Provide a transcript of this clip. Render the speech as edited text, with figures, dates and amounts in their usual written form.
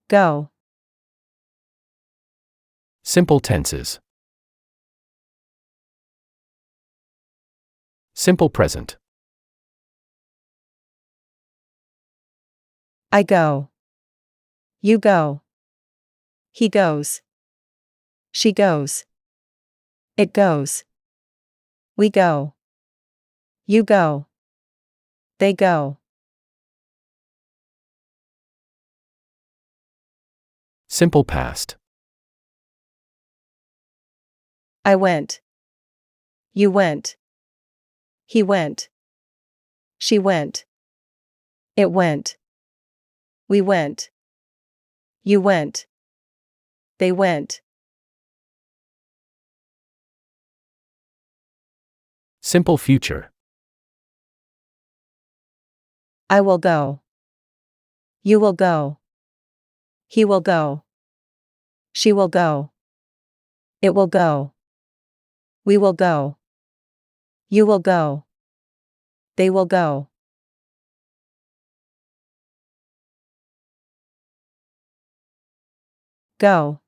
Go. Simple tenses. Simple present. I go. You go. He goes. She goes. It goes. We go. You go. They go. Simple past. I went. You went. He went. She went. It went. We went. You went. They went. Simple future. I will go. You will go. He will go. She will go. It will go. We will go. You will go. They will go. Go.